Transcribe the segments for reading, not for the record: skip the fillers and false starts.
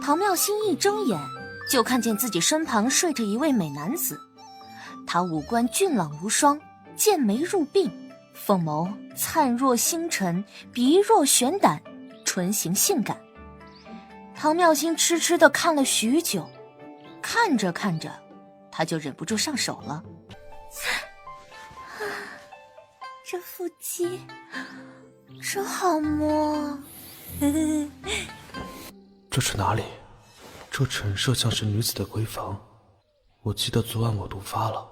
唐妙心一睁眼，就看见自己身旁睡着一位美男子。他五官俊朗无双，剑眉入鬓，凤眸灿若星辰，鼻若悬胆，唇形性感。唐妙心痴痴地看了许久，看着看着，他就忍不住上手了。这腹肌真好摸。这是哪里？这陈设像是女子的闺房。我记得昨晚我毒发了，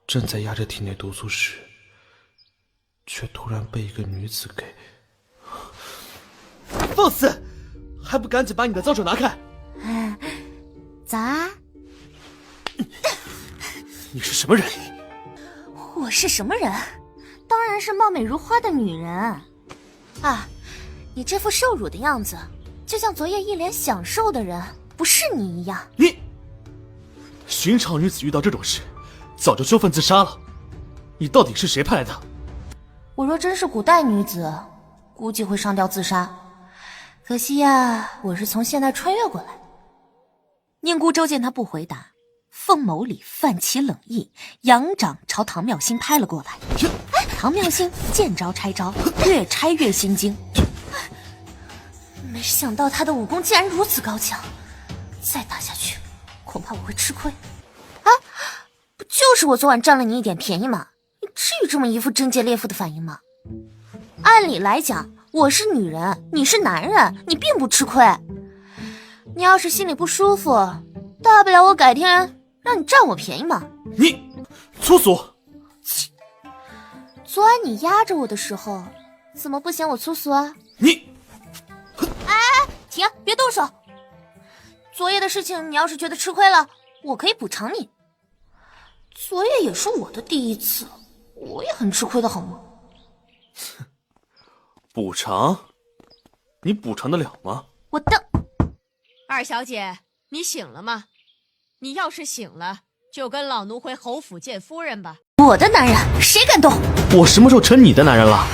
正在压着体内毒素时，却突然被一个女子给……放肆！还不赶紧把你的脏手拿开！咋？你是什么人？我是什么人？当然是貌美如花的女人。啊，你这副受辱的样子，就像昨夜一脸享受的人不是你一样。你，寻常女子遇到这种事，早就羞愤自杀了。你到底是谁派来的？我若真是古代女子，估计会上吊自杀。可惜呀，我是从现代穿越过来。宁孤舟见他不回答，凤眸里泛起冷意，扬掌朝唐妙心拍了过来。唐妙心见招拆招，越拆越心惊。没想到他的武功竟然如此高强，再打下去，恐怕我会吃亏。啊，不就是我昨晚占了你一点便宜吗？你至于这么一副贞洁烈妇的反应吗？按理来讲，我是女人，你是男人，你并不吃亏。你要是心里不舒服，大不了我改天让你占我便宜嘛。你粗俗！昨晚你压着我的时候，怎么不嫌我粗俗啊？你，哎，停，别动手！昨夜的事情，你要是觉得吃亏了，我可以补偿你。昨夜也是我的第一次，我也很吃亏的好吗？补偿？你补偿得了吗？我的二小姐，你醒了吗？你要是醒了，就跟老奴回侯府见夫人吧。我的男人，谁敢动？我什么时候成你的男人了？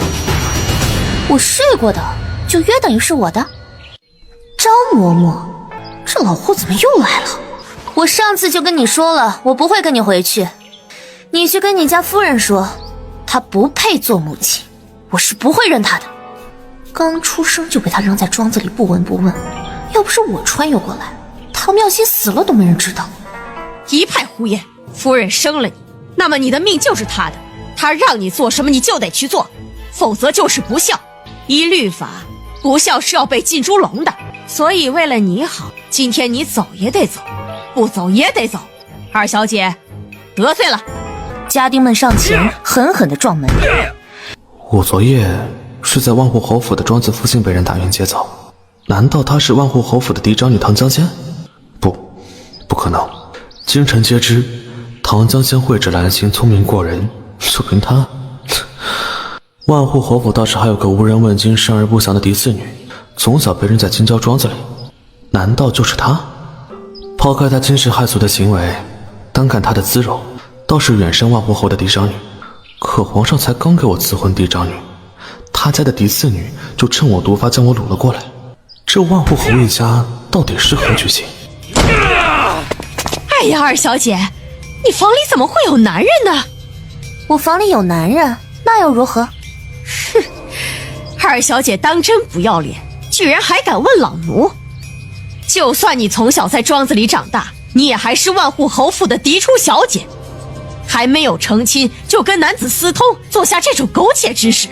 我睡过的，就约等于是我的。张嬷嬷，这老货怎么又来了？我上次就跟你说了，我不会跟你回去。你去跟你家夫人说，她不配做母亲，我是不会认她的。刚出生就被她扔在庄子里不闻不问，要不是我穿越过来，唐妙心死了都没人知道。一派胡言！夫人生了你，那么你的命就是她的，她让你做什么你就得去做，否则就是不孝。依律法，不孝是要被进猪笼的。所以为了你好，今天你走也得走，不走也得走。二小姐，得罪了。家丁们上前狠狠地撞门。我昨夜是在万户侯府的庄子附近被人打晕劫走，难道她是万户侯府的嫡长女唐江仙？不可能。京城皆知唐江仙慧质兰心，聪明过人，就跟她。万户侯府倒是还有个无人问津、生而不祥的嫡次女，从小被扔在京郊庄子里，难道就是她？抛开她惊世骇俗的行为，单看她的姿容，倒是远胜万户侯的嫡长女。可皇上才刚给我赐婚嫡长女，他家的嫡次女就趁我毒发将我掳了过来，这万户侯一家到底是何居心？哎呀，二小姐，你房里怎么会有男人呢？我房里有男人，那又如何？哼，二小姐当真不要脸，居然还敢问老奴。就算你从小在庄子里长大，你也还是万户侯府的嫡出小姐，还没有成亲就跟男子私通，做下这种苟且之事，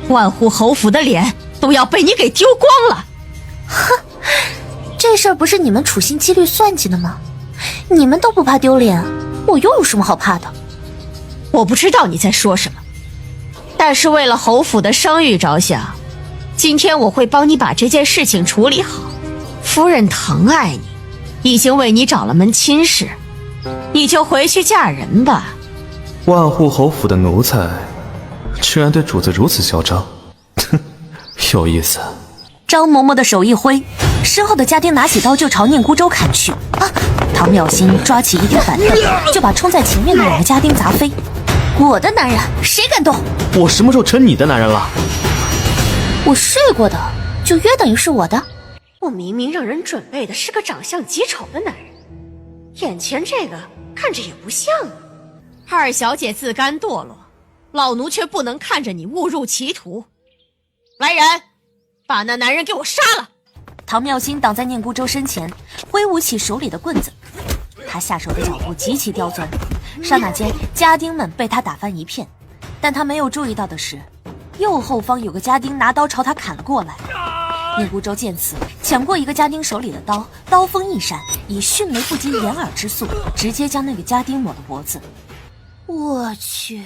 万户侯府的脸都要被你给丢光了。哼，这事儿不是你们处心积虑算计的吗？你们都不怕丢脸，我又有什么好怕的？我不知道你在说什么，但是为了侯府的声誉着想，今天我会帮你把这件事情处理好。夫人疼爱你，已经为你找了门亲事，你就回去嫁人吧。万户侯府的奴才居然对主子如此嚣张，哼，有意思。张嬷嬷的手一挥，身后的家丁拿起刀就朝宁孤舟砍去。啊！唐妙心抓起一条板凳，就把冲在前面的两个家丁砸飞。我的男人，谁敢动？我什么时候成你的男人了？我睡过的，就约等于是我的。我明明让人准备的是个长相极丑的男人，眼前这个看着也不像啊。二小姐自甘堕落，老奴却不能看着你误入歧途。来人，把那男人给我杀了！唐妙心挡在念姑舟身前，挥舞起手里的棍子。他下手的脚步极其刁钻，刹那间家丁们被他打翻一片。但他没有注意到的是，右后方有个家丁拿刀朝他砍了过来。念姑舟见此，抢过一个家丁手里的刀，刀锋一闪，以迅雷不及掩耳之速，直接将那个家丁抹了脖子。我去，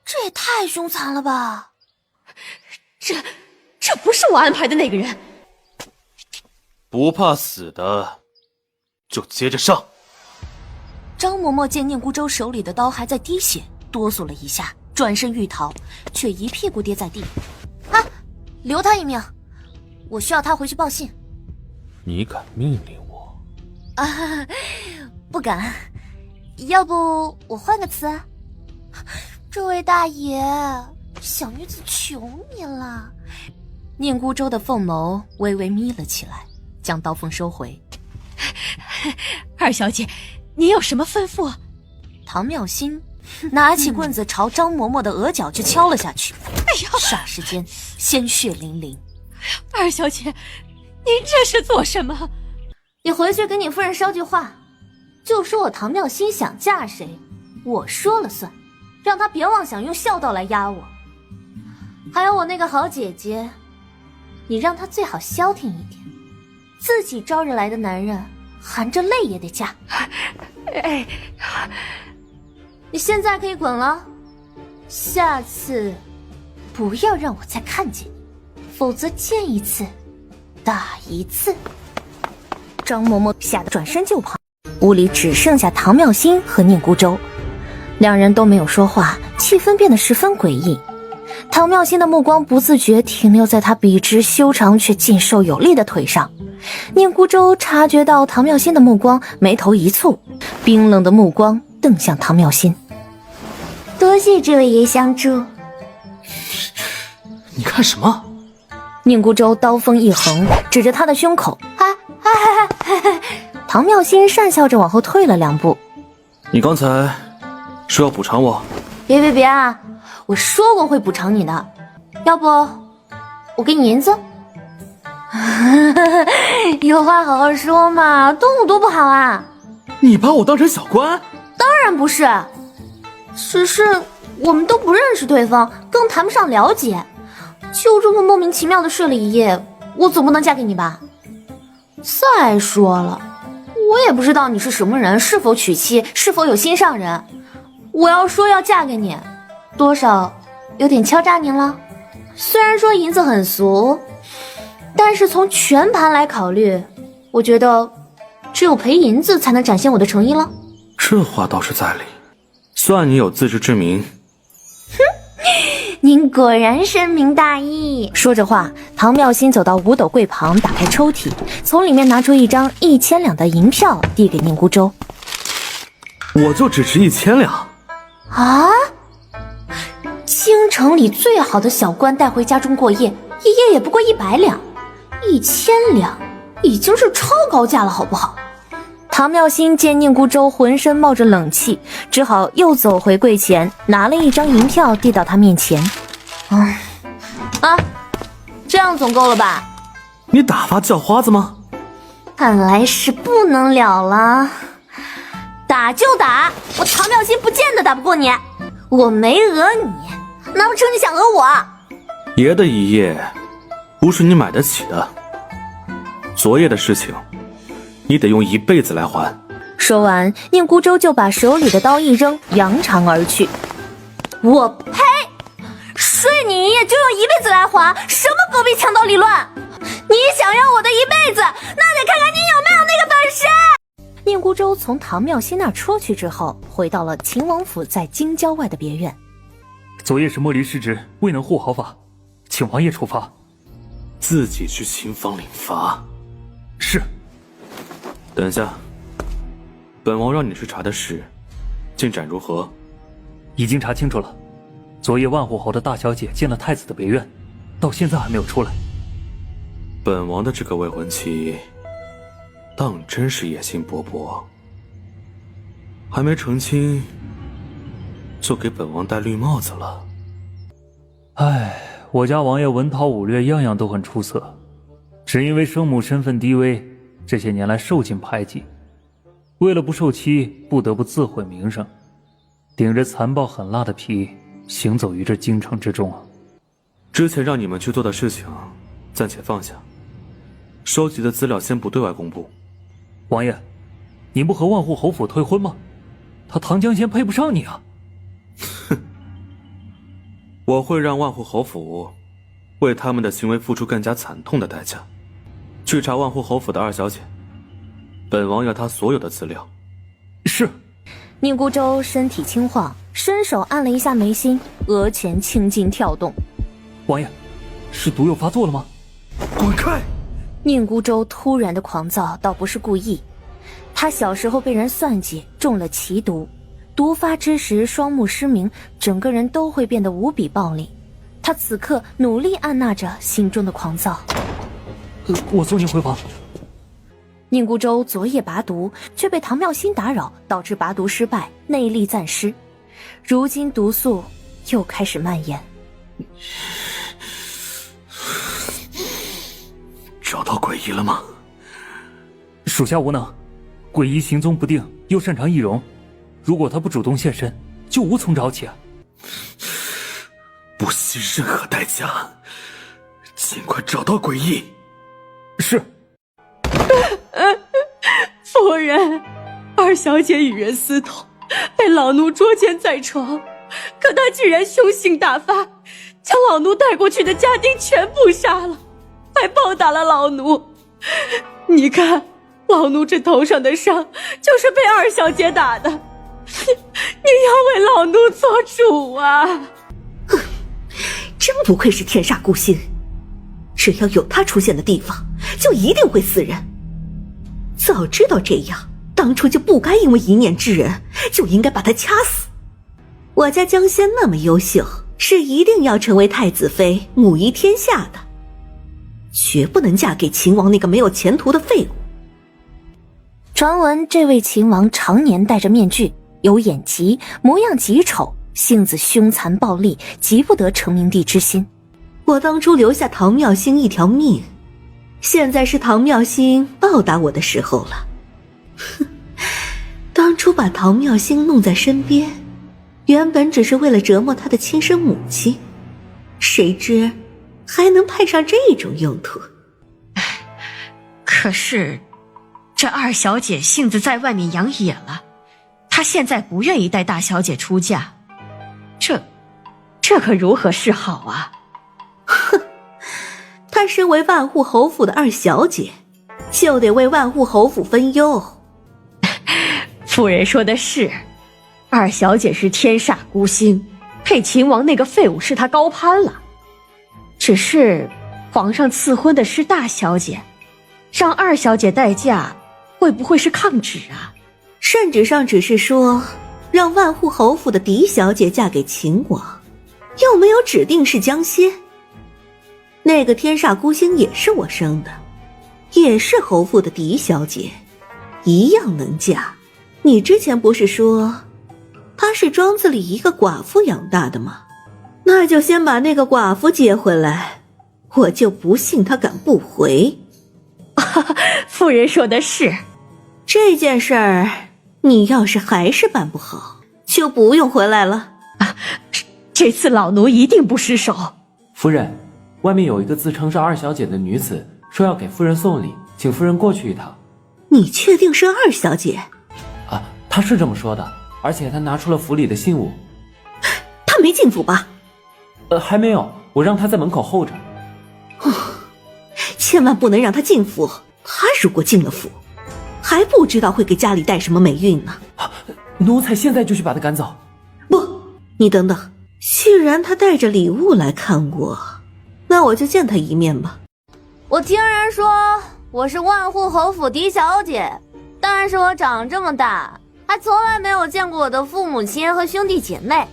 这也太凶残了吧！这不是我安排的那个人。不怕死的，就接着上。张嬷嬷见念姑舟手里的刀还在滴血，哆嗦了一下，转身欲逃，却一屁股跌在地。啊，留他一命，我需要他回去报信。你敢命令我？啊，不敢。要不我换个词？这位大爷，小女子求你了。念姑舟的凤眸微微眯了起来，将刀锋收回。二小姐，您有什么吩咐？唐妙心拿起棍子朝张嬷嬷的额角就敲了下去。哎呀，霎时间鲜血淋淋。二小姐，您这是做什么？你回去给你夫人捎句话，就说我唐妙心想嫁谁，我说了算，让她别妄想用孝道来压我。还有我那个好姐姐，你让她最好消停一点，自己招惹来的男人含着泪也得嫁。哎，你现在可以滚了，下次不要让我再看见你，否则见一次打一次。张嬷嬷吓得转身就跑，屋里只剩下唐妙心和念姑舟，两人都没有说话，气氛变得十分诡异。唐妙心的目光不自觉停留在他笔直修长却劲瘦有力的腿上，念姑舟察觉到唐妙心的目光，眉头一蹙，冰冷的目光瞪向唐妙心。多谢这位爷相助。你看什么？念姑舟刀锋一横，指着他的胸口。唐妙心讪笑着往后退了2步。你刚才说要补偿我？别啊！我说过会补偿你的，要不我给你银子？有话好好说嘛，动我多不好啊！你把我当成小官？当然不是，只是我们都不认识对方，更谈不上了解，就这么莫名其妙的睡了一夜，我总不能嫁给你吧？再说了，我也不知道你是什么人，是否娶妻，是否有心上人。我要说要嫁给你，多少有点敲诈您了。虽然说银子很俗，但是从全盘来考虑，我觉得只有赔银子才能展现我的诚意了。这话倒是在理，算你有自知之明。您果然深明大义。说着话，唐妙心走到五斗柜旁，打开抽屉，从里面拿出一张1000两的银票，递给念姑舟。我就只值1000两啊！京城里最好的小官带回家中过夜，一夜也不过100两，1000两已经是超高价了，好不好？唐妙心见念姑舟浑身冒着冷气，只好又走回柜前，拿了一张银票递到他面前。这样总够了吧？你打发叫花子吗？看来是不能了了。打就打，我唐妙心不见得打不过你。我没讹你，难不成你想讹我？爷的一夜不是你买得起的，昨夜的事情你得用1辈子来还。说完，念姑舟就把手里的刀一扔，扬长而去。我呸！睡你一夜就用1辈子来还，什么狗屁强盗理论！你想要我的1辈子，那得看看你有没有那个本事。念姑舟从唐妙心那儿出去之后，回到了秦王府在京郊外的别院。昨夜是莫离失职，未能护好法，请王爷处罚。自己去秦房领罚。是。等下，本王让你去查的事，进展如何？已经查清楚了。昨夜万户侯的大小姐进了太子的别院，到现在还没有出来。本王的这个未婚妻，当真是野心勃勃，还没成亲，就给本王戴绿帽子了。唉，我家王爷文韬武略样样都很出色，只因为生母身份低微，这些年来受尽排挤，为了不受欺，不得不自毁名声，顶着残暴狠辣的皮，行走于这京城之中。之前让你们去做的事情，暂且放下，收集的资料先不对外公布。王爷，你不和万户侯府退婚吗？他唐江仙配不上你啊！哼，我会让万户侯府为他们的行为付出更加惨痛的代价。去查万户侯府的二小姐，本王要她所有的资料。是。宁孤舟身体轻晃，伸手按了一下眉心，额前青筋跳动。王爷，是毒又发作了吗？滚开！宁孤舟突然的狂躁倒不是故意，他小时候被人算计中了奇毒，毒发之时双目失明，整个人都会变得无比暴力。他此刻努力按捺着心中的狂躁。我送您回房。宁孤舟昨夜拔毒，却被唐妙心打扰，导致拔毒失败，内力暂失。如今毒素又开始蔓延。找到诡异了吗？属下无能，诡异行踪不定，又擅长易容，如果他不主动现身，就无从找起啊！不惜任何代价，尽快找到诡异。是。夫人，二小姐与人私通，被老奴捉奸在床，可她居然凶性大发，将老奴带过去的家丁全部杀了，还暴打了老奴。你看，老奴这头上的伤，就是被二小姐打的。你要为老奴做主啊！真不愧是天煞孤星，只要有他出现的地方，就一定会死人。早知道这样，当初就不该因为一念之仁，就应该把他掐死。我家江仙那么优秀，是一定要成为太子妃，母仪天下的，绝不能嫁给秦王那个没有前途的废物。传闻这位秦王常年戴着面具，有眼疾，模样极丑，性子凶残暴戾，极不得成明帝之心。我当初留下唐妙心一条命，现在是唐妙心报答我的时候了。哼，当初把唐妙心弄在身边，原本只是为了折磨他的亲生母亲，谁知还能派上这种用途。可是这二小姐性子在外面养野了，她现在不愿意带大小姐出嫁，这可如何是好啊？哼，她身为万户侯府的二小姐，就得为万户侯府分忧。夫人说的是，二小姐是天煞孤星，配秦王那个废物是她高攀了。只是皇上赐婚的是大小姐，让二小姐待嫁，会不会是抗旨啊？圣旨上只是说让万户侯府的嫡小姐嫁给秦王，又没有指定是江仙。那个天煞孤星也是我生的，也是侯府的嫡小姐，一样能嫁。你之前不是说她是庄子里一个寡妇养大的吗？那就先把那个寡妇接回来，我就不信她敢不回。夫人说的是，这件事儿你要是还是办不好，就不用回来了。这次老奴一定不失手。夫人，外面有一个自称是二小姐的女子，说要给夫人送礼，请夫人过去一趟。你确定是二小姐？啊，她是这么说的，而且她拿出了府里的信物。她没进府吧？还没有，我让她在门口候着。千万不能让她进府，她如果进了府，还不知道会给家里带什么霉运呢。奴才现在就去把她赶走。不，你等等，既然她带着礼物来看我，那我就见她一面吧。我听人说我是万户侯府嫡小姐，但是我长这么大，还从来没有见过我的父母亲和兄弟姐妹。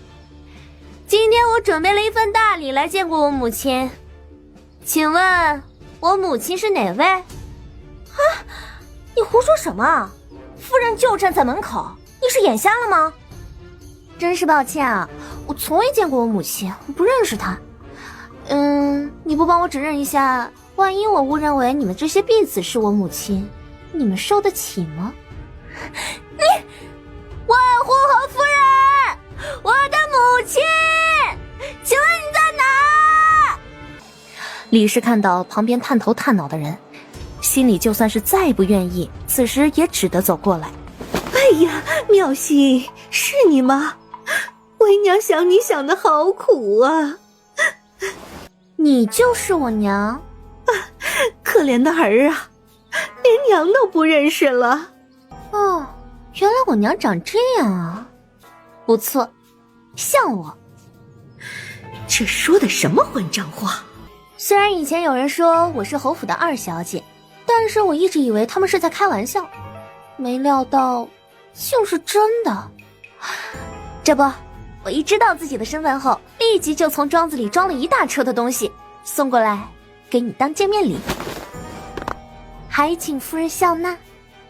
今天我准备了一份大礼来见过我母亲，请问我母亲是哪位？啊，你胡说什么？夫人就站在门口，你是眼瞎了吗？真是抱歉啊，我从未见过我母亲，我不认识她。你不帮我指认一下，万一我误认为你们这些婢子是我母亲，你们受得起吗？你，万户侯夫人，我的母亲，请问你在哪？李氏看到旁边探头探脑的人，心里就算是再不愿意，此时也只得走过来。哎呀，妙心，是你吗？为娘想你想得好苦啊！你就是我娘？啊，可怜的儿啊，连娘都不认识了。哦，原来我娘长这样啊，不错，像我。这说的什么混账话？虽然以前有人说我是侯府的二小姐，但是我一直以为他们是在开玩笑，没料到就是真的。这不，我一知道自己的身份后，立即就从庄子里装了一大车的东西送过来给你当见面礼，还请夫人笑纳。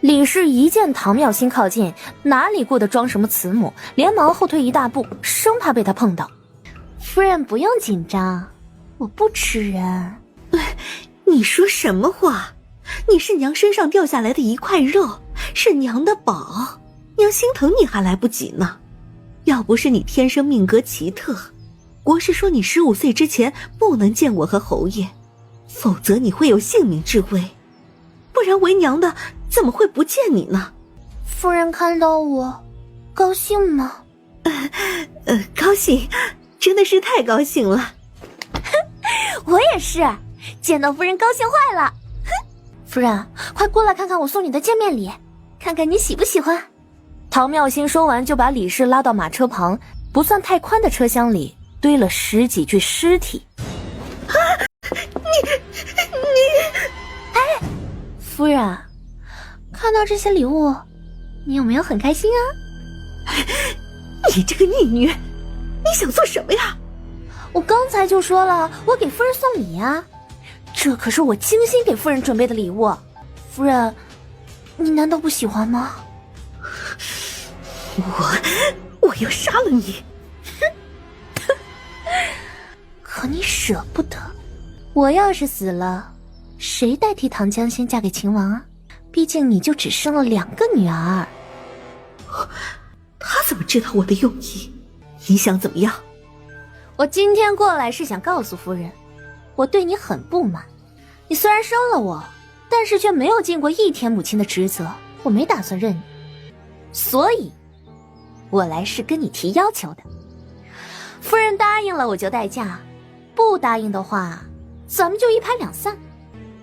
李氏一见唐妙心靠近，哪里顾得装什么慈母，连忙后退一大步，生怕被他碰到。夫人不用紧张，我不吃人。你说什么话？你是娘身上掉下来的一块肉，是娘的宝，娘心疼你还来不及呢。要不是你天生命格奇特，国师说你15岁之前不能见我和侯爷，否则你会有性命之危，不然为娘的怎么会不见你呢？夫人看到我高兴吗？高兴，真的是太高兴了。我也是，见到夫人高兴坏了。夫人，快过来看看我送你的见面礼，看看你喜不喜欢。唐妙心说完就把李氏拉到马车旁，不算太宽的车厢里堆了10几具尸体。啊，哎，夫人，看到这些礼物，你有没有很开心啊？你这个逆女，你想做什么呀？我刚才就说了，我给夫人送礼啊，这可是我精心给夫人准备的礼物。夫人，你难道不喜欢吗？我要杀了你！可你舍不得。我要是死了，谁代替唐江仙嫁给秦王啊？毕竟你就只生了2个女儿。他怎么知道我的用意？你想怎么样？我今天过来是想告诉夫人，我对你很不满。你虽然生了我，但是却没有尽过一天母亲的职责，我没打算认你，所以我来是跟你提要求的。夫人答应了我就待嫁，不答应的话咱们就一拍两散。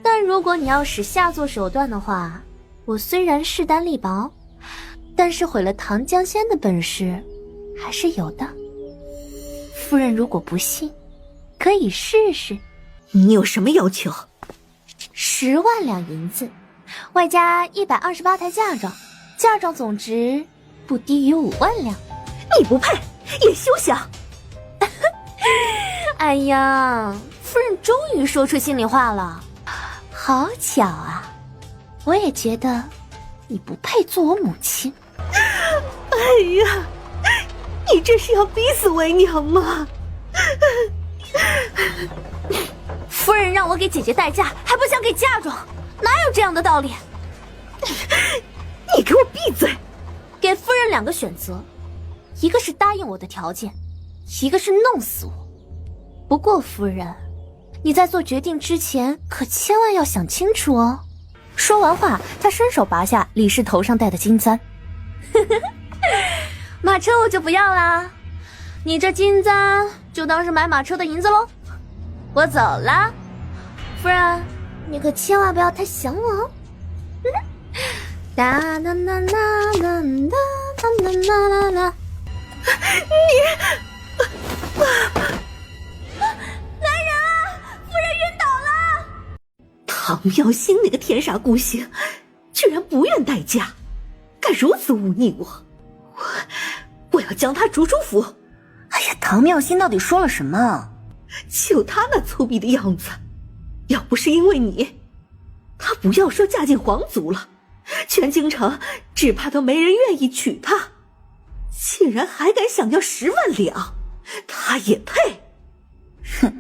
但如果你要使下作手段的话，我虽然势单力薄，但是毁了唐江仙的本事还是有的。夫人如果不信，可以试试。你有什么要求？10万两银子，外加128台嫁妆，嫁妆总值不低于5万两。你不配，也休想！哎呀，夫人终于说出心里话了，好巧啊！我也觉得你不配做我母亲。哎呀，你这是要逼死为娘吗？夫人让我给姐姐代嫁，还不想给嫁妆，哪有这样的道理？你给我闭嘴！给夫人2个选择，一个是答应我的条件，一个是弄死我。不过夫人，你在做决定之前可千万要想清楚哦。说完话，他伸手拔下李氏头上戴的金簪。马车我就不要啦，你这金簪就当是买马车的银子喽。我走啦，夫人，你可千万不要太想我哦。哒哒哒哒哒哒哒哒哒哒。来人啊！夫人晕倒了！唐妙心那个天煞孤星，居然不愿代嫁，敢如此忤逆我！我要将他逐出府！哎呀，唐妙心到底说了什么？就他那粗鄙的样子，要不是因为你，她不要说嫁进皇族了，全京城只怕都没人愿意娶她。竟然还敢想要10万两，她也配？哼，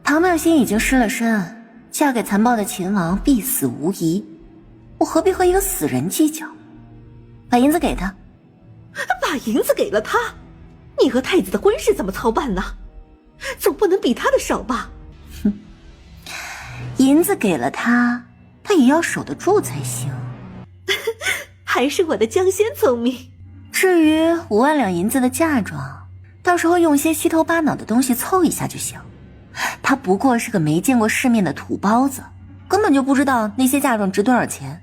唐妙心已经失了身，嫁给残暴的秦王必死无疑，我何必和一个死人计较？把银子给他。把银子给了他，你和太子的婚事怎么操办呢？总不能比他的少吧？哼，银子给了他，他也要守得住才行。还是我的江仙聪明。至于5万两银子的嫁妆，到时候用些虚头巴脑的东西凑一下就行。他不过是个没见过世面的土包子，根本就不知道那些嫁妆值多少钱。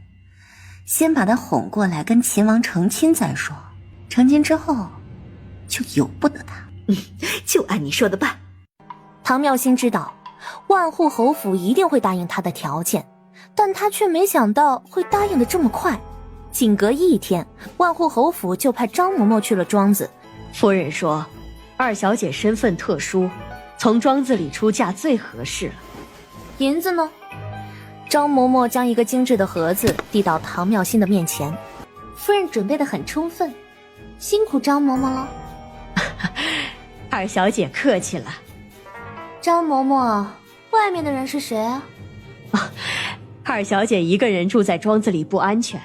先把他哄过来跟秦王成亲再说，成亲之后就由不得他。就按你说的办。唐妙心知道万户侯府一定会答应他的条件，但他却没想到会答应的这么快。仅隔1天，万户侯府就派张嬷嬷去了庄子。夫人说二小姐身份特殊，从庄子里出嫁最合适了。银子呢？张嬷嬷将一个精致的盒子递到唐妙心的面前。夫人准备得很充分，辛苦张嬷嬷了。二小姐客气了。张嬷嬷，外面的人是谁啊？二小姐一个人住在庄子里不安全，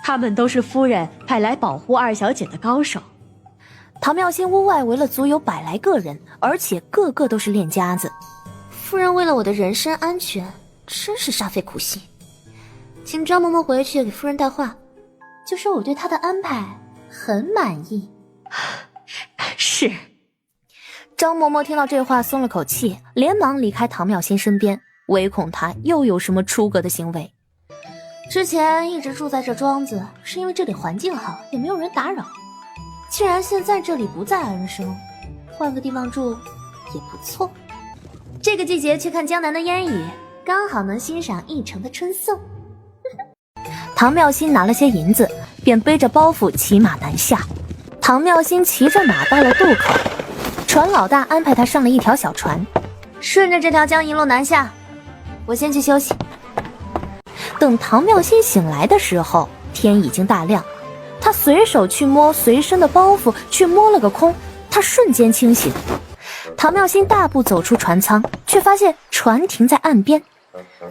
他们都是夫人派来保护二小姐的高手。唐妙心屋外围了足有100来个人，而且个个都是练家子。夫人为了我的人身安全，真是煞费苦心。请张嬷嬷回去给夫人带话，就说我对她的安排很满意。是。张嬷嬷听到这话松了口气，连忙离开唐妙心身边，唯恐她又有什么出格的行为。之前一直住在这庄子，是因为这里环境好，也没有人打扰。既然现在这里不再安生，换个地方住也不错。这个季节去看江南的烟雨，刚好能欣赏一城的春色。唐妙心拿了些银子，便背着包袱骑马南下。唐妙心骑着马到了渡口，船老大安排他上了一条小船，顺着这条江一路南下。我先去休息。等唐妙心醒来的时候，天已经大亮。他随手去摸随身的包袱，却摸了个空，他瞬间清醒。唐妙心大步走出船舱，却发现船停在岸边。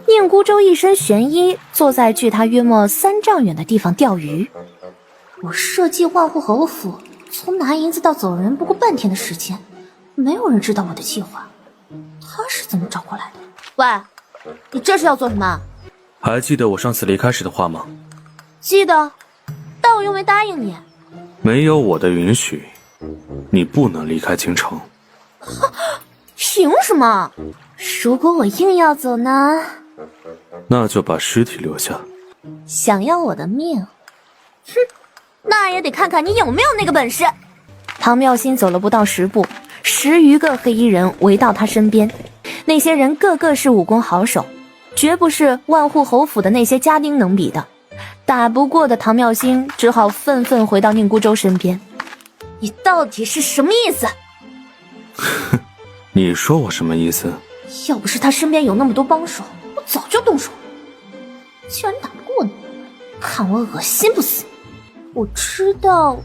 宁孤舟一身玄衣，坐在距他约莫3丈远的地方钓鱼。我设计万户侯府，从拿银子到走人不过半天的时间，没有人知道我的计划。他是怎么找过来的？喂，你这是要做什么？还记得我上次离开时的话吗？记得，但我又没答应你。没有我的允许，你不能离开京城。凭什么？如果我硬要走呢？那就把尸体留下。想要我的命？哼，那也得看看你有没有那个本事。唐妙心走了不到10步，10余个黑衣人围到他身边，那些人个个是武功好手，绝不是万户侯府的那些家丁能比的。打不过的唐妙心只好愤愤回到宁孤舟身边。你到底是什么意思？你说我什么意思？要不是他身边有那么多帮手，我早就动手了。既然打不过你，看我恶心不死。我知道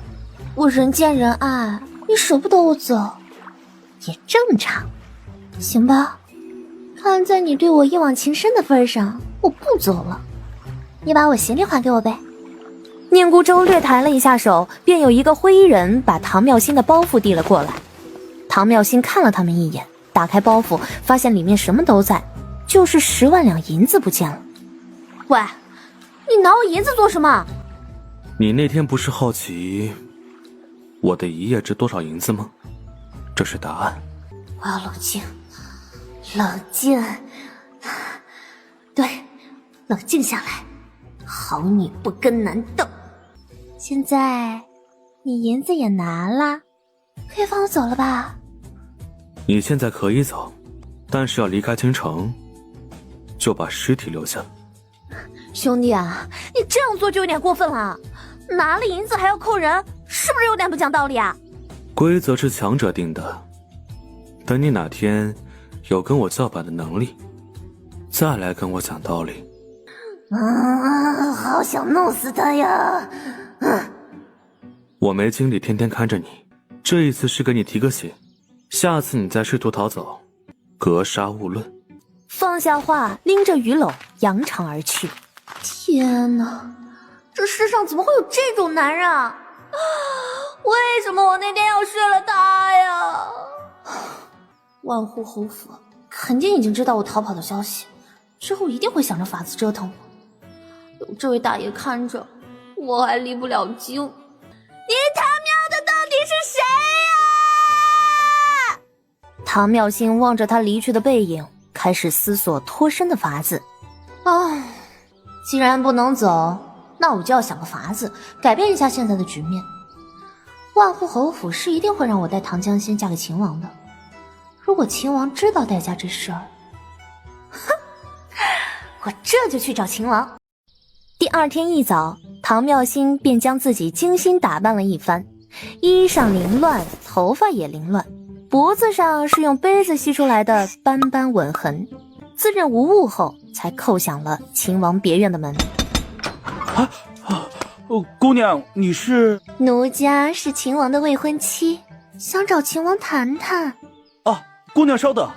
我人见人爱，你舍不得我走也正常。行吧，看在你对我一往情深的份上，我不走了。你把我行李还给我呗。宁孤舟略抬了一下手，便有一个灰衣人把唐妙心的包袱递了过来。唐妙心看了他们一眼，打开包袱，发现里面什么都在，就是10万两银子不见了。喂，你拿我银子做什么？你那天不是好奇我的一夜值多少银子吗？这是答案。我要冷静，冷静。对，冷静下来，好女不跟男斗。现在你银子也拿了，可以放我走了吧？你现在可以走，但是要离开京城，就把尸体留下。兄弟啊，你这样做就有点过分了，拿了银子还要扣人，是不是有点不讲道理啊？规则是强者定的，等你哪天有跟我叫板的能力，再来跟我讲道理。好想弄死他呀！我没精力天天看着你，这一次是给你提个醒，下次你再试图逃走，格杀勿论。放下话，拎着鱼篓扬长而去。天哪，这世上怎么会有这种男人啊？为什么我那天要睡了他呀？万户侯府肯定已经知道我逃跑的消息，之后一定会想着法子折腾我。有这位大爷看着，我还离不了京。你他喵的到底是谁呀？唐妙心望着他离去的背影，开始思索脱身的法子。既然不能走，那我就要想个法子改变一下现在的局面。万户侯府是一定会让我带唐江仙嫁给秦王的。如果秦王知道代嫁这事儿，哼，我这就去找秦王。第二天一早，唐妙心便将自己精心打扮了一番，衣裳凌乱，头发也凌乱，脖子上是用杯子吸出来的斑斑吻痕，自认无误后才叩响了秦王别院的门。姑娘，你是？奴家是秦王的未婚妻，想找秦王谈谈。姑娘稍等。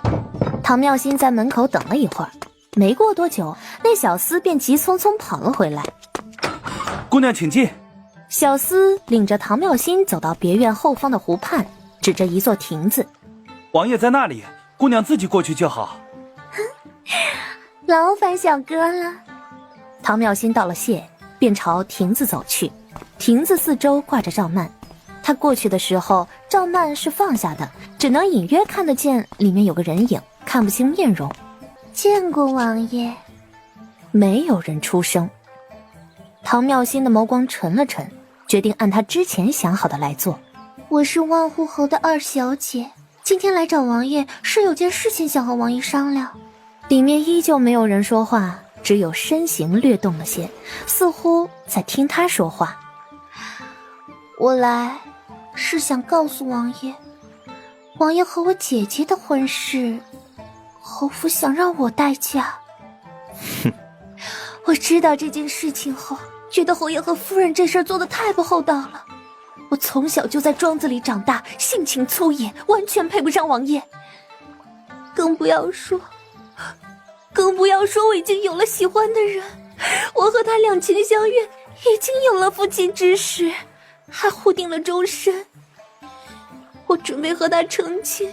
唐妙心在门口等了一会儿，没过多久，那小厮便急匆匆跑了回来。姑娘请进。小厮领着唐妙心走到别院后方的湖畔，指着一座亭子。王爷在那里，姑娘自己过去就好。劳烦小哥了。唐妙心道了谢，便朝亭子走去。亭子四周挂着帐幔，他过去的时候，帐幔是放下的，只能隐约看得见里面有个人影，看不清面容。见过王爷。没有人出声。唐妙心的眸光沉了沉，决定按他之前想好的来做。我是万户侯的二小姐，今天来找王爷是有件事情想和王爷商量。里面依旧没有人说话，只有身形略动了些，似乎在听他说话。我来是想告诉王爷，王爷和我姐姐的婚事，侯府想让我代嫁。哼，我知道这件事情后，觉得侯爷和夫人这事儿做得太不厚道了。我从小就在庄子里长大，性情粗野，完全配不上王爷。更不要说我已经有了喜欢的人，我和他两情相悦，已经有了夫妻之实，还互定了终身。我准备和他成亲，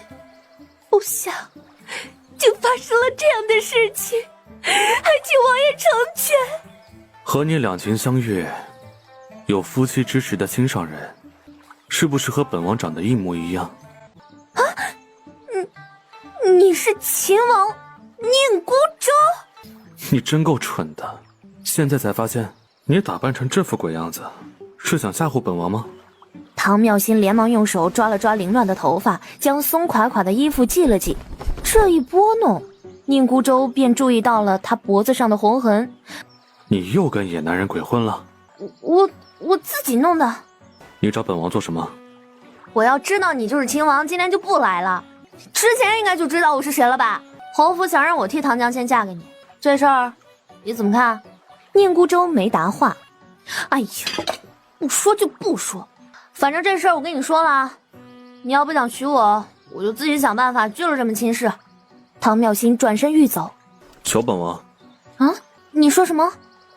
不想就发生了这样的事情，还请王爷成全。和你两情相悦，有夫妻之实的心上人，是不是和本王长得一模一样？你是秦王宁孤舟？你真够蠢的，现在才发现你打扮成这副鬼样子，是想吓唬本王吗？唐妙心连忙用手抓了抓凌乱的头发，将松垮垮的衣服系了系。这一拨弄，宁孤舟便注意到了他脖子上的红痕。你又跟野男人鬼混了？我自己弄的。你找本王做什么？我要知道你就是秦王，今天就不来了。之前应该就知道我是谁了吧？侯府想让我替唐江仙嫁给你，这事儿你怎么看？宁孤舟没答话。哎呀，不说就不说，反正这事儿我跟你说了，你要不想娶我，我就自己想办法拒了这门亲事。唐妙心转身欲走。求本王。啊？你说什么？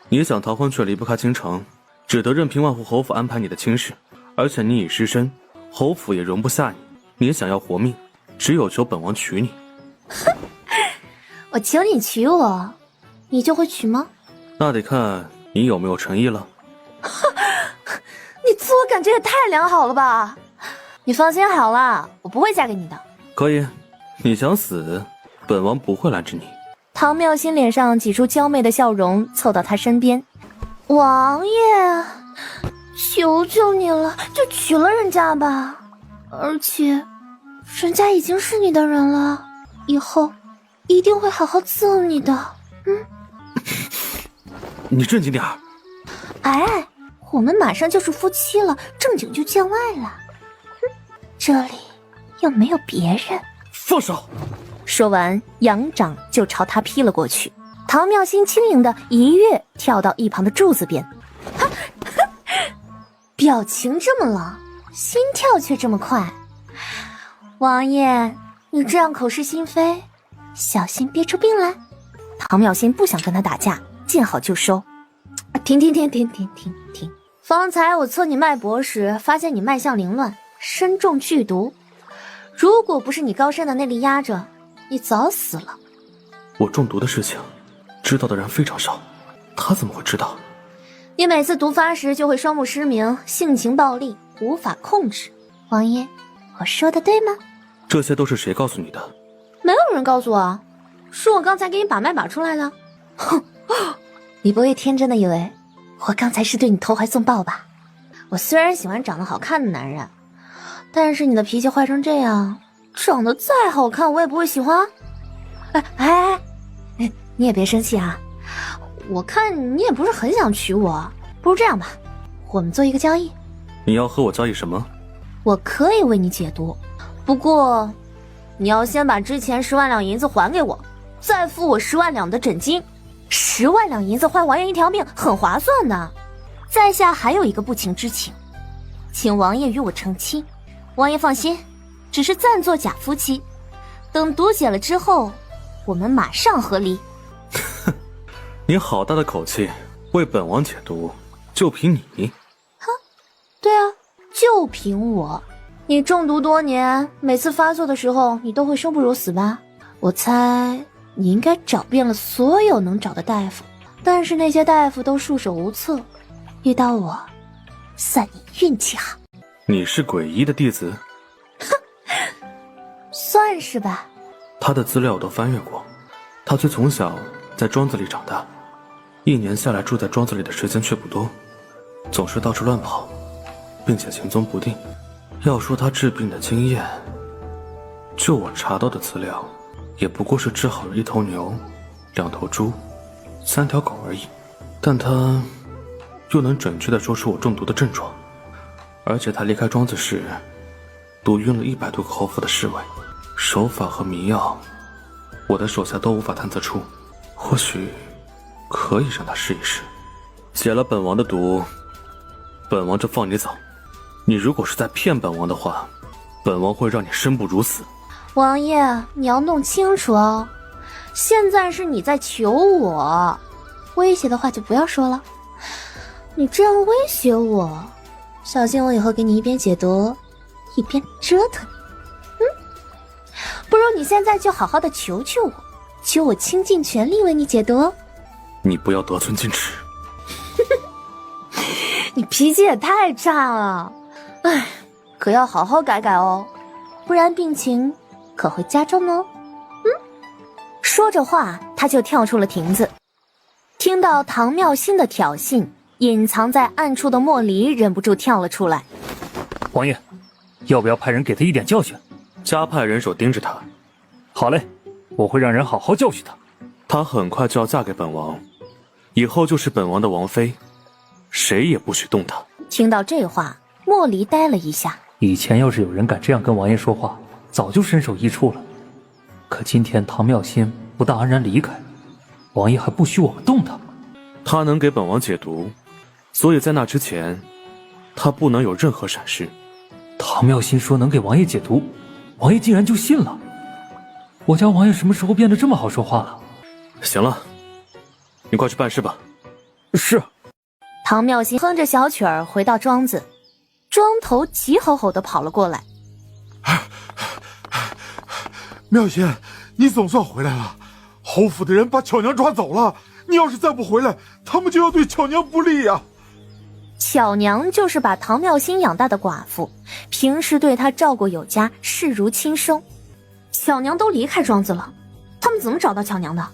你想逃婚却离不开京城，只得任凭万户侯府安排你的亲事，而且你已失身，侯府也容不下你。你想要活命，只有求本王娶你。哼，我求你娶我，你就会娶吗？那得看你有没有诚意了。你自我感觉也太良好了吧？你放心好了，我不会嫁给你的。可以，你想死，本王不会拦着你。唐妙心脸上挤出娇媚的笑容，凑到他身边。王爷，求求你了，就娶了人家吧。而且，人家已经是你的人了，以后一定会好好伺候你的。你正经点儿。哎，我们马上就是夫妻了，正经就见外了。这里又没有别人。放手！说完，扬掌就朝他劈了过去。唐妙心轻盈的一跃跳到一旁的柱子边，表情这么冷，心跳却这么快。王爷，你这样口是心非，小心憋出病来。唐妙心不想跟他打架，见好就收。停！方才我测你脉搏时，发现你脉象凌乱，身中剧毒。如果不是你高深的内力压着，你早死了。我中毒的事情，知道的人非常少，他怎么会知道？你每次毒发时就会双目失明，性情暴戾，无法控制。王爷，我说的对吗？这些都是谁告诉你的？没有人告诉我，是我刚才给你把脉把出来的。哼，你不会天真的以为我刚才是对你投怀送抱吧？我虽然喜欢长得好看的男人，但是你的脾气坏成这样，长得再好看我也不会喜欢。哎，你也别生气啊，我看你也不是很想娶我，不如这样吧，我们做一个交易。你要和我交易什么？我可以为你解毒，不过你要先把之前10万两银子还给我，再付我10万两的诊金。10万两银子换王爷一条命，很划算的。在下还有一个不情之请，请王爷与我成亲。王爷放心，只是暂做假夫妻，等毒解了之后，我们马上和离。你好大的口气，为本王解毒，就凭你？对啊，就凭我。你中毒多年，每次发作的时候，你都会生不如死吧？我猜你应该找遍了所有能找的大夫，但是那些大夫都束手无策。遇到我，算你运气好。你是鬼医的弟子？算是吧。他的资料我都翻阅过，他虽从小在庄子里长大，1年下来住在庄子里的时间却不多，总是到处乱跑，并且行踪不定。要说他治病的经验，就我查到的资料，也不过是治好了1头牛、2头猪、3条狗而已。但他又能准确地说出我中毒的症状，而且他离开庄子时，毒晕了100多个侯府的侍卫，手法和迷药，我的手下都无法探测出。或许可以让他试一试，解了本王的毒，本王就放你走。你如果是在骗本王的话，本王会让你生不如死。王爷，你要弄清楚哦，现在是你在求我，威胁的话就不要说了。你这样威胁我，小心我以后给你一边解毒一边折腾你。不如你现在就好好的求求我，求我倾尽全力为你解毒。你不要得寸进尺。你脾气也太差了，哎，可要好好改改哦，不然病情可会加重哦。说着话，他就跳出了亭子。听到唐妙心的挑衅，隐藏在暗处的莫离忍不住跳了出来。王爷，要不要派人给他一点教训？加派人手盯着他。好嘞，我会让人好好教训他。她很快就要嫁给本王，以后就是本王的王妃，谁也不许动她。听到这话，莫离呆了一下。以前要是有人敢这样跟王爷说话，早就身首异处了。可今天唐妙心不但安然离开，王爷还不许我们动他。他能给本王解毒，所以在那之前，他不能有任何闪失。唐妙心说能给王爷解毒，王爷竟然就信了。我家王爷什么时候变得这么好说话了？行了，你快去办事吧。是。唐妙心哼着小曲儿回到庄子，庄头急吼吼地跑了过来。妙心，你总算回来了。侯府的人把巧娘抓走了，你要是再不回来，他们就要对巧娘不利呀。巧娘就是把唐妙心养大的寡妇，平时对她照顾有加，视如亲生。巧娘都离开庄子了，他们怎么找到巧娘的？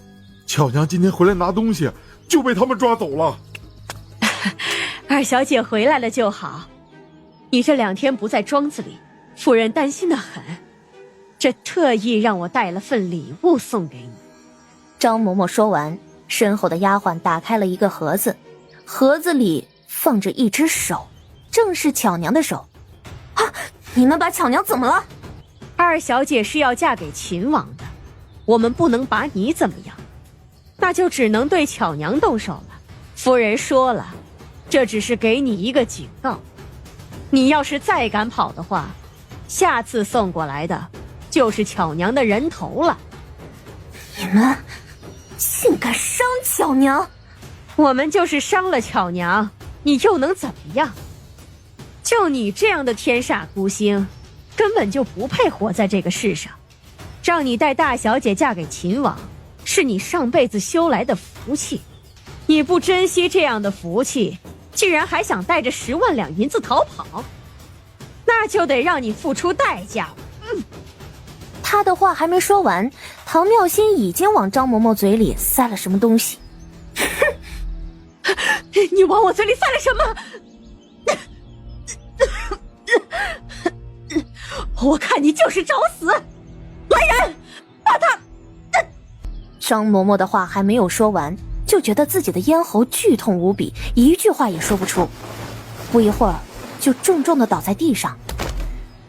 巧娘今天回来拿东西，就被他们抓走了。二小姐回来了就好。你这2天不在庄子里，夫人担心得很，这特意让我带了份礼物送给你。张嬷嬷说完，身后的丫鬟打开了一个盒子，盒子里放着一只手，正是巧娘的手。啊！你们把巧娘怎么了？二小姐是要嫁给秦王的，我们不能把你怎么样，那就只能对巧娘动手了。夫人说了，这只是给你一个警告，你要是再敢跑的话，下次送过来的就是巧娘的人头了。你们竟敢伤巧娘！我们就是伤了巧娘，你又能怎么样？就你这样的天煞孤星，根本就不配活在这个世上。让你带大小姐嫁给秦王，是你上辈子修来的福气。你不珍惜这样的福气，竟然还想带着10万两银子逃跑，那就得让你付出代价。他的话还没说完，唐妙心已经往张嬷嬷嘴里塞了什么东西。你往我嘴里塞了什么？我看你就是找死！来人，把他……张嬷嬷的话还没有说完，就觉得自己的咽喉剧痛无比，一句话也说不出。不一会儿，就重重的倒在地上。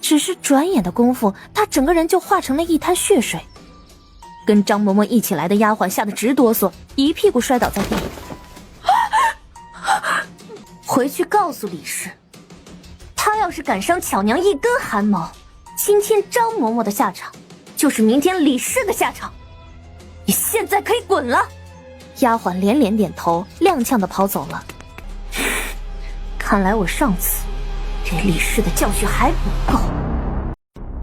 只是转眼的功夫，她整个人就化成了一滩血水。跟张嬷嬷一起来的丫鬟吓得直哆嗦，一屁股摔倒在地。回去告诉李氏，他要是敢伤巧娘一根汗毛，今天张嬷嬷的下场就是明天李氏的下场。你现在可以滚了。丫鬟连连点头，踉跄地跑走了。看来我上次给李氏的教训还不够。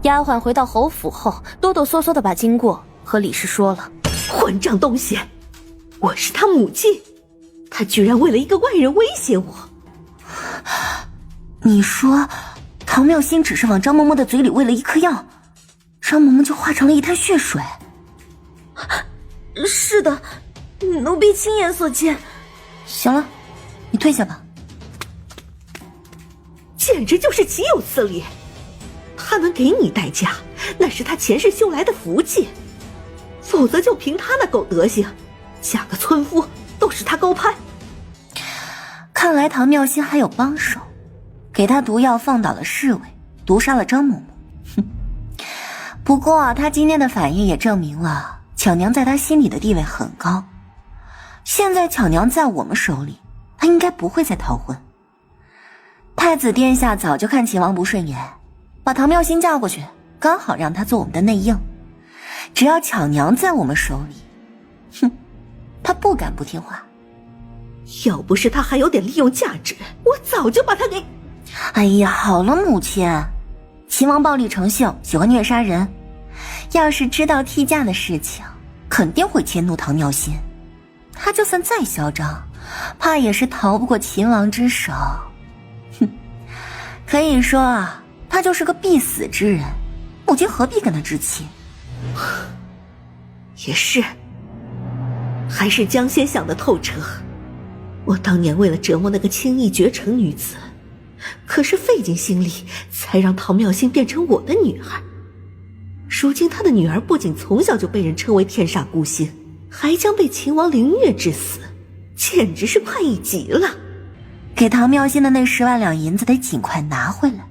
丫鬟回到侯府后，哆哆嗦嗦地把经过和李氏说了。混账东西，我是他母亲，他居然为了一个外人威胁我。你说唐妙心只是往张嬷嬷的嘴里喂了一颗药，张嬷嬷就化成了一滩血水？是的，奴婢亲眼所见。行了，你退下吧。简直就是岂有此理！他能给你代价，那是他前世修来的福气，否则就凭他那狗德行，嫁个村夫都是他高攀。看来唐妙心还有帮手，给他毒药放倒了侍卫，毒杀了张嬷嬷。哼！不过他今天的反应也证明了巧娘在他心里的地位很高。现在巧娘在我们手里，他应该不会再逃婚。太子殿下早就看秦王不顺眼，把唐妙心嫁过去，刚好让他做我们的内应。只要巧娘在我们手里，哼，他不敢不听话。要不是他还有点利用价值，我早就把他给……哎呀，好了，母亲，秦王暴力成性，喜欢虐杀人，要是知道替嫁的事情，肯定会迁怒唐妙心。他就算再嚣张，怕也是逃不过秦王之手。哼，可以说啊，他就是个必死之人，母亲何必跟他置气？也是，还是江仙想得透彻。我当年为了折磨那个轻易绝尘女子，可是费尽心力才让唐妙心变成我的女儿。如今她的女儿不仅从小就被人称为天煞孤星，还将被秦王凌虐致死，简直是快意极了。给唐妙心的那10万两银子得尽快拿回来。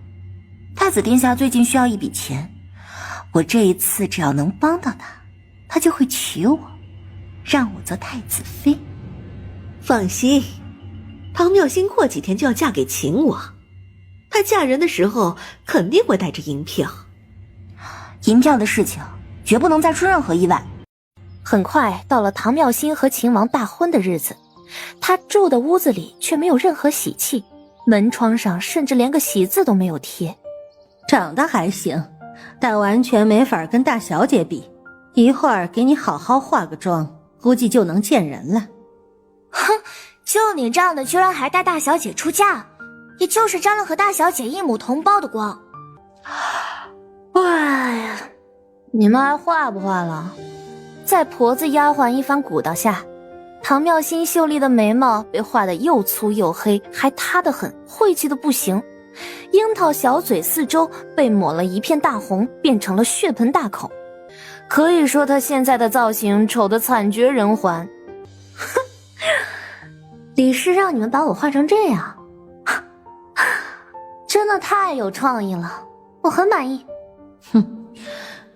太子殿下最近需要一笔钱，我这一次只要能帮到他，他就会娶我，让我做太子妃。放心，唐妙心过几天就要嫁给秦王，她嫁人的时候肯定会带着银票。银票的事情绝不能再出任何意外。很快到了唐妙心和秦王大婚的日子，他住的屋子里却没有任何喜气，门窗上甚至连个喜字都没有贴。长得还行，但完全没法跟大小姐比。一会儿给你好好化个妆，估计就能见人了。哼，就你这样的居然还带大小姐出嫁，也就是沾了和大小姐一母同胞的光。哎呀，你们还画不画了？在婆子丫鬟一番鼓捣下，唐妙心秀丽的眉毛被画得又粗又黑，还塌得很，晦气的不行。樱桃小嘴四周被抹了一片大红，变成了血盆大口。可以说她现在的造型丑得惨绝人寰。哼，李氏让你们把我画成这样，真的太有创意了，我很满意。哼，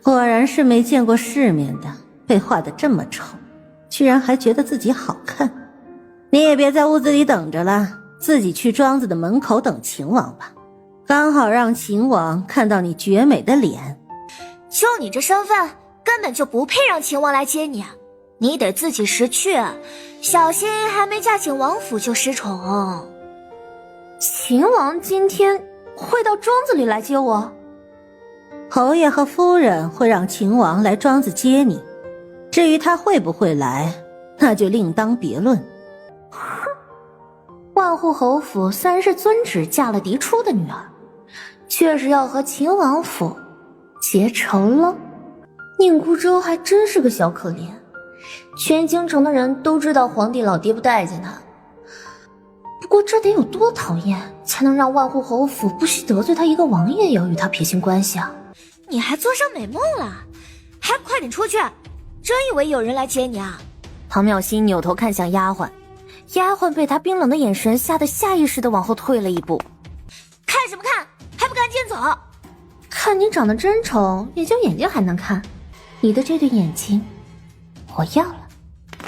果然是没见过世面的，被画得这么丑，居然还觉得自己好看。你也别在屋子里等着了，自己去庄子的门口等秦王吧，刚好让秦王看到你绝美的脸。就你这身份，根本就不配让秦王来接你，你得自己识趣，小心还没嫁进王府就失宠。秦王今天会到庄子里来接我？侯爷和夫人会让秦王来庄子接你，至于他会不会来，那就另当别论。哼，万户侯府虽然是遵旨嫁了嫡出的女儿，却是要和秦王府结仇了。宁孤舟还真是个小可怜，全京城的人都知道皇帝老爹不待见他。不过这得有多讨厌，才能让万户侯府不惜得罪他一个王爷，也要与他撇清关系啊？你还做上美梦了？还快点出去！真以为有人来接你啊？唐妙心扭头看向丫鬟，丫鬟被他冰冷的眼神吓得下意识地往后退了一步。看什么看？还不赶紧走！看你长得真丑，也就眼睛还能看，你的这对眼睛我要了。